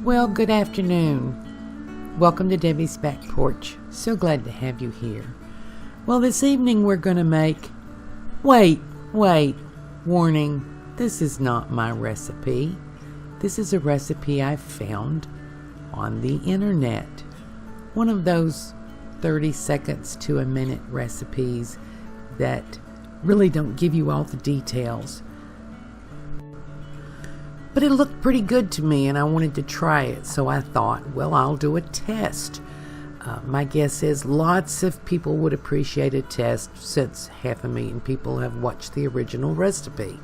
Well, good afternoon. Welcome to Debbie's Back Porch. So glad to have you here. Well, this evening we're going to make... Wait. Warning, this is not my recipe. This is a recipe I found on the internet. One of those 30 seconds to a minute recipes that really don't give you all the details. But it looked pretty good to me and I wanted to try it, so I thought, well, I'll do a test. My guess is lots of people would appreciate a test since 500,000 people have watched the original recipe.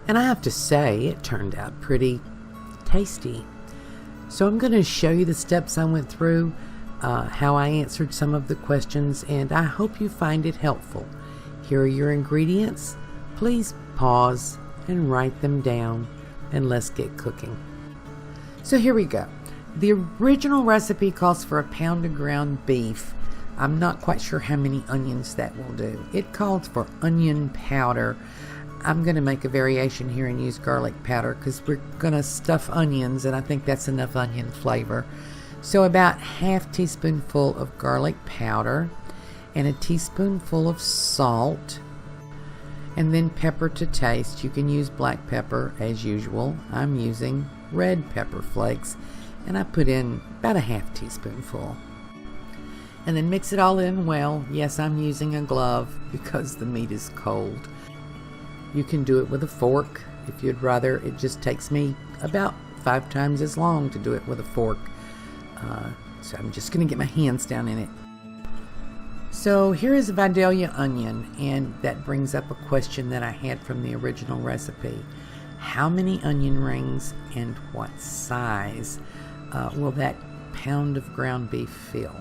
And I have to say, it turned out pretty tasty. So I'm going to show you the steps I went through, how I answered some of the questions, and I hope you find it helpful. Here are your ingredients. Please pause and write them down, and let's get cooking. So here we go. The original recipe calls for 1 pound of ground beef. I'm not quite sure how many onions that will do. It calls for onion powder. I'm going to make a variation here and use garlic powder because we're going to stuff onions, and I think that's enough onion flavor. So about 1/2 teaspoonful of garlic powder and a teaspoonful of salt, and then pepper to taste. You can use black pepper as usual. I'm using red pepper flakes, and I put in about 1/2 teaspoonful. And then mix it all in well. Yes, I'm using a glove because the meat is cold. You can do it with a fork if you'd rather. It just takes me about 5 times as long to do it with a fork. So I'm just going to get my hands down in it. So here is a Vidalia onion, and that brings up a question that I had from the original recipe. How many onion rings and what size will that pound of ground beef fill?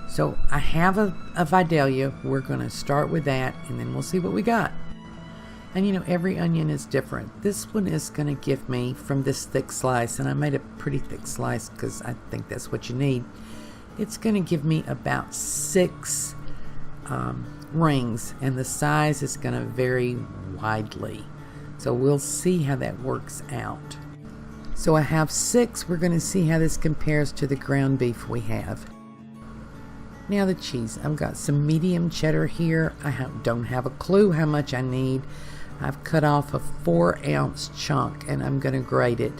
So I have a Vidalia. We're going to start with that, and then we'll see what we got. And you know, every onion is different. This one is going to give me, from this thick slice, and I made a pretty thick slice because I think that's what you need, it's going to give me about 6 rings, and the size is going to vary widely. So we'll see how that works out. So I have 6. We're going to see how this compares to the ground beef we have. Now the cheese. I've got some medium cheddar here. I don't have a clue how much I need. I've cut off a 4-ounce chunk and I'm going to grate it.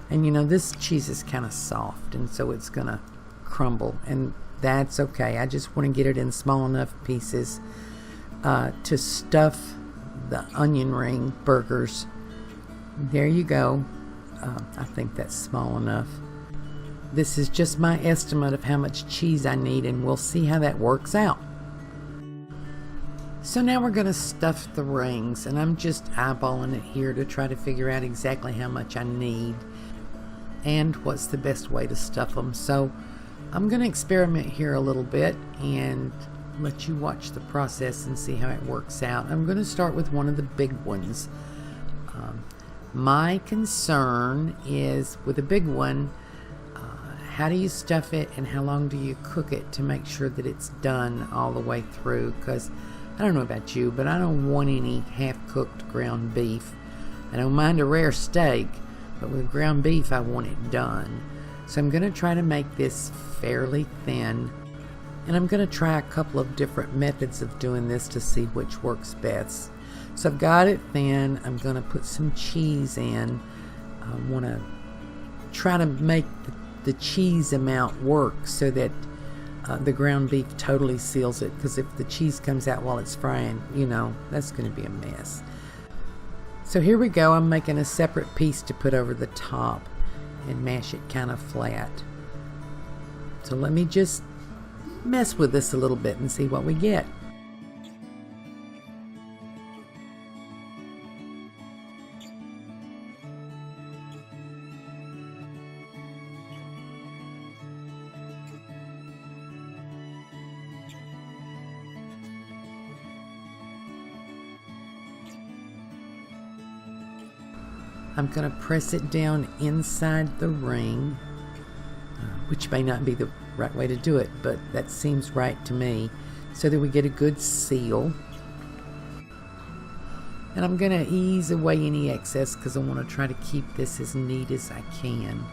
And you know, this cheese is kind of soft, and so it's going to crumble, and that's okay. I just want to get it in small enough pieces to stuff the onion ring burgers. There you go. I think that's small enough. This is just my estimate of how much cheese I need, and we'll see how that works out. So now we're going to stuff the rings, and I'm just eyeballing it here to try to figure out exactly how much I need and what's the best way to stuff them. So I'm going to experiment here a little bit and let you watch the process and see how it works out. I'm going to start with one of the big ones. My concern is with a big one, how do you stuff it and how long do you cook it to make sure that it's done all the way through? Because I don't know about you, but I don't want any half-cooked ground beef. I don't mind a rare steak, but with ground beef I want it done. So I'm going to try to make this fairly thin, and I'm going to try a couple of different methods of doing this to see which works best. So I've got it thin. I'm going to put some cheese in. I want to try to make the cheese amount work so that the ground beef totally seals it, because if the cheese comes out while it's frying, you know, that's going to be a mess. So here we go. I'm making a separate piece to put over the top and mash it kind of flat. So let me just mess with this a little bit and see what we get. I'm going to press it down inside the ring, which may not be the right way to do it, but that seems right to me, so that we get a good seal. And I'm going to ease away any excess because I want to try to keep this as neat as I can.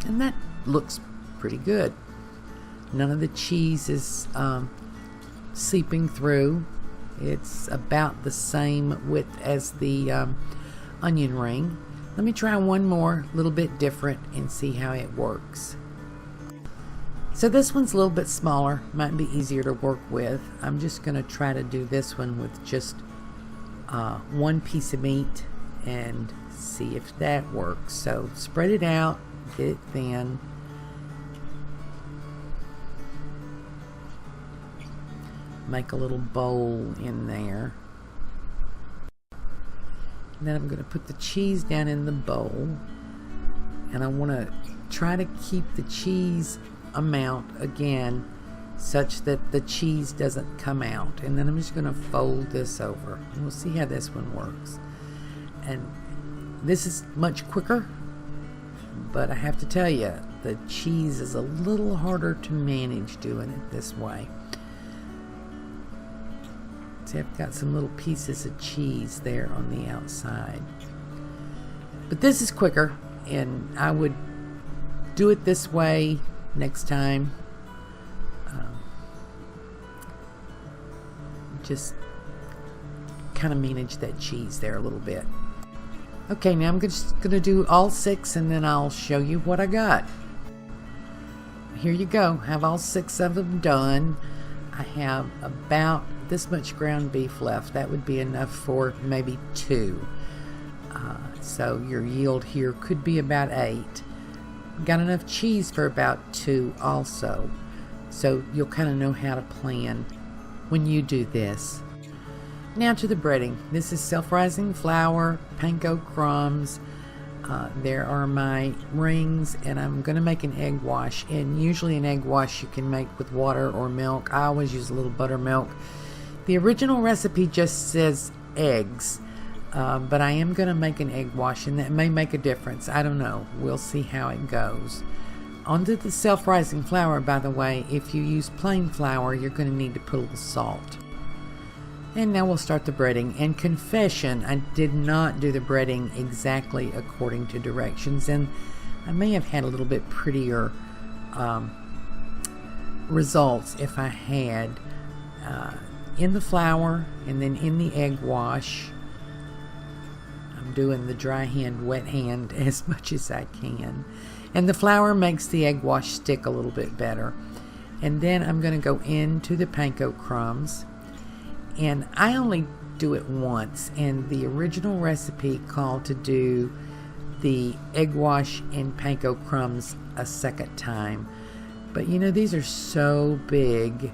And that looks pretty good. None of the cheese is seeping through. It's about the same width as the onion ring. Let me try one more, a little bit different, and see how it works. So this one's a little bit smaller, might be easier to work with. I'm just going to try to do this one with just one piece of meat and see if that works. So spread it out, get it thin. Make a little bowl in there. And then I'm going to put the cheese down in the bowl. And I want to try to keep the cheese amount again such that the cheese doesn't come out. And then I'm just going to fold this over. And we'll see how this one works. And this is much quicker, but I have to tell you, the cheese is a little harder to manage doing it this way. See, I've got some little pieces of cheese there on the outside. But this is quicker, and I would do it this way next time. Just kind of manage that cheese there a little bit. Okay, now I'm just going to do all 6, and then I'll show you what I got. Here you go. I have all 6 of them done. I have about this much ground beef left. That would be enough for maybe 2. So your yield here could be about 8. Got enough cheese for about 2 also. So you'll kind of know how to plan when you do this. Now to the breading. This is self-rising flour, panko crumbs. There are my rings, and I'm going to make an egg wash. And usually an egg wash you can make with water or milk. I always use a little buttermilk. The original recipe just says eggs, but I am going to make an egg wash, and that may make a difference. I don't know. We'll see how it goes. Onto the self-rising flour, by the way, if you use plain flour, you're going to need to put a little salt. And now we'll start the breading. And confession, I did not do the breading exactly according to directions, and I may have had a little bit prettier results if I had. In the flour and then in the egg wash, I'm doing the dry hand, wet hand as much as I can. And the flour makes the egg wash stick a little bit better. And then I'm going to go into the panko crumbs. And I only do it once, and the original recipe called to do the egg wash and panko crumbs a second time. But you know, these are so big,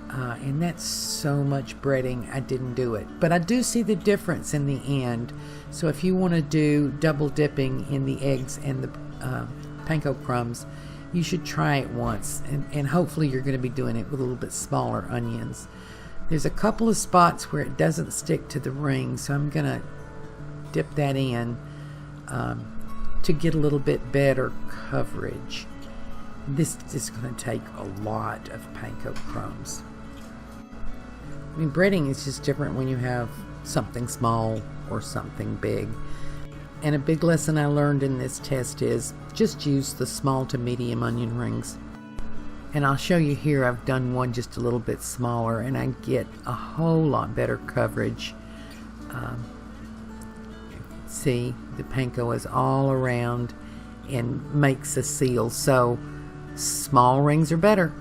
and that's so much breading, I didn't do it. But I do see the difference in the end. So if you want to do double dipping in the eggs and the panko crumbs, you should try it once, and hopefully you're going to be doing it with a little bit smaller onions. There's a couple of spots where it doesn't stick to the ring, so I'm going to dip that in to get a little bit better coverage. This is going to take a lot of panko crumbs. I mean, breading is just different when you have something small or something big. And a big lesson I learned in this test is just use the small to medium onion rings. And I'll show you here, I've done one just a little bit smaller, and I get a whole lot better coverage. See, the panko is all around and makes a seal, so small rings are better.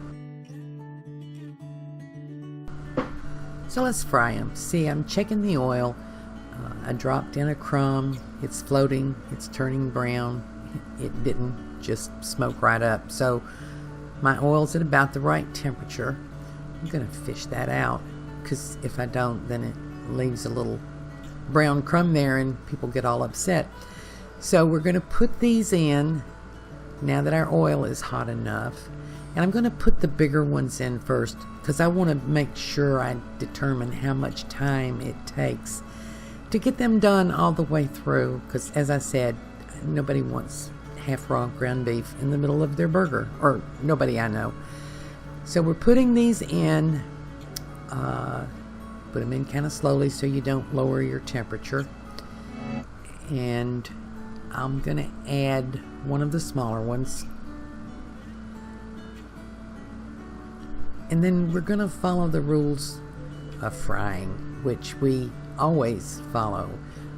So let's fry them. See, I'm checking the oil. I dropped in a crumb. It's floating. It's turning brown. It didn't just smoke right up. So my oil's at about the right temperature. I'm going to fish that out, because if I don't, then it leaves a little brown crumb there and people get all upset. So we're going to put these in now that our oil is hot enough. And I'm going to put the bigger ones in first, because I want to make sure I determine how much time it takes to get them done all the way through. Because as I said, nobody wants half raw ground beef in the middle of their burger, or nobody I know. So we're putting these in, put them in kind of slowly so you don't lower your temperature. And I'm going to add one of the smaller ones And then we're going to follow the rules of frying, which we always follow.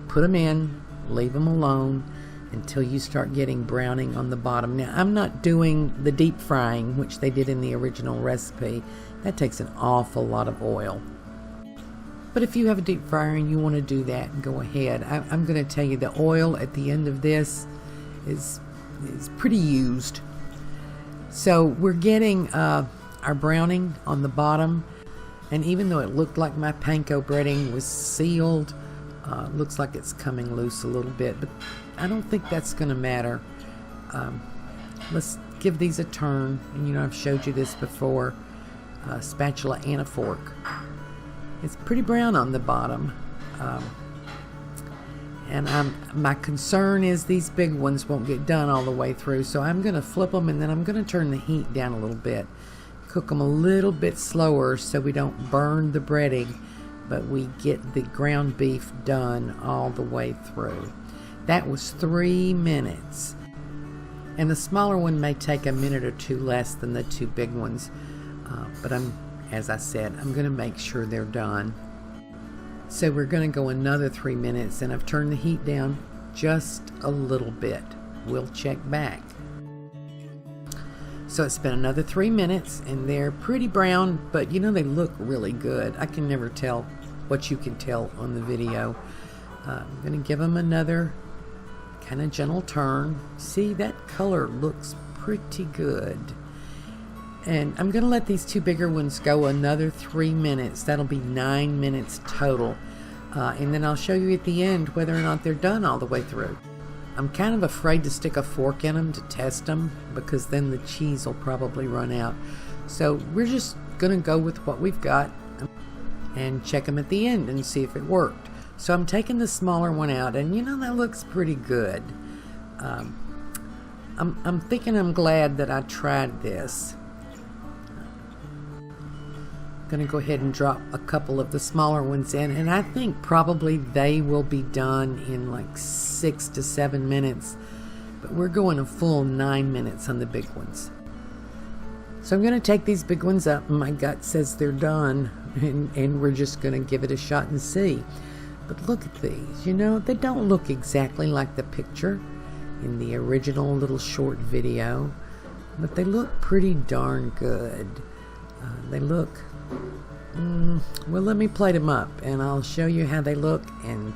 Put them in, leave them alone until you start getting browning on the bottom. Now, I'm not doing the deep frying, which they did in the original recipe. That takes an awful lot of oil. But if you have a deep fryer and you want to do that, go ahead. I'm going to tell you the oil at the end of this is pretty used. So we're getting our browning on the bottom, and even though it looked like my panko breading was sealed, looks like it's coming loose a little bit, but I don't think that's going to matter. Let's give these a turn. And I've showed you this before, spatula and a fork. It's pretty brown on the bottom, and my concern is these big ones won't get done all the way through, so I'm going to flip them, and then I'm going to turn the heat down a little bit, cook them a little bit slower so we don't burn the breading, but we get the ground beef done all the way through. That was 3 minutes, and the smaller one may take a minute or two less than the two big ones, but as I said, I'm going to make sure they're done. So we're going to go another 3 minutes, and I've turned the heat down just a little bit. We'll check back. So it's been another 3 minutes, and they're pretty brown, but they look really good. I can never tell what you can tell on the video. I'm going to give them another kind of gentle turn. See, that color looks pretty good. And I'm going to let these two bigger ones go another 3 minutes. That'll be 9 minutes total. And then I'll show you at the end whether or not they're done all the way through. I'm kind of afraid to stick a fork in them to test them, because then the cheese will probably run out. So we're just going to go with what we've got and check them at the end and see if it worked. So I'm taking the smaller one out, and that looks pretty good. I'm thinking I'm glad that I tried this. Going to go ahead and drop a couple of the smaller ones in, and I think probably they will be done in like 6 to 7 minutes, but we're going a full 9 minutes on the big ones. So I'm going to take these big ones up, and my gut says they're done, and we're just going to give it a shot and see. But look at these, they don't look exactly like the picture in the original little short video, but they look pretty darn good. They look well, let me plate them up, and I'll show you how they look, and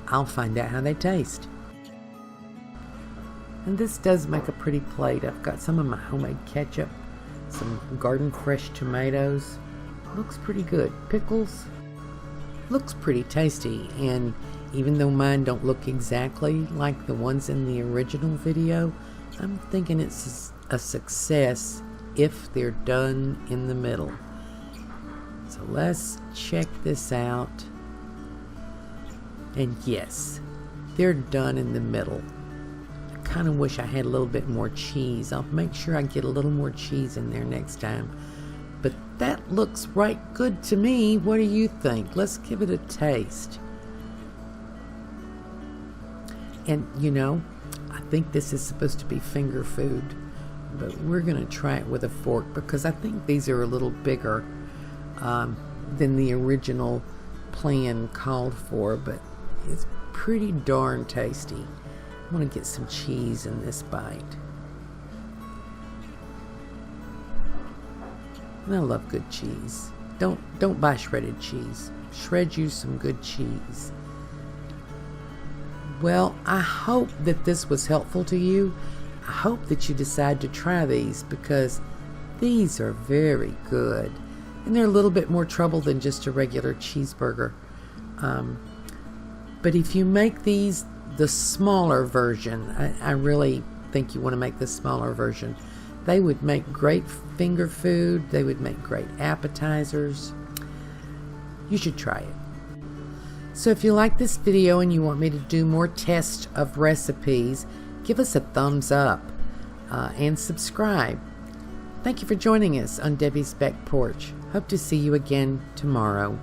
I'll find out how they taste. And this does make a pretty plate. I've got some of my homemade ketchup, some garden fresh tomatoes. Looks pretty good. Pickles. Looks pretty tasty, and even though mine don't look exactly like the ones in the original video, I'm thinking it's a success if they're done in the middle. So let's check this out. And yes, they're done in the middle. I kind of wish I had a little bit more cheese. I'll make sure I get a little more cheese in there next time. But that looks right good to me. What do you think? Let's give it a taste. And I think this is supposed to be finger food, but we're going to try it with a fork, because I think these are a little bigger than the original plan called for, but it's pretty darn tasty. I want to get some cheese in this bite. And I love good cheese. Don't buy shredded cheese. Shred you some good cheese. Well, I hope that this was helpful to you. I hope that you decide to try these, because these are very good. And they're a little bit more trouble than just a regular cheeseburger. But if you make these the smaller version, I really think you want to make the smaller version. They would make great finger food. They would make great appetizers. You should try it. So if you like this video and you want me to do more tests of recipes, give us a thumbs up and subscribe. Thank you for joining us on Debbie's Back Porch. Hope to see you again tomorrow.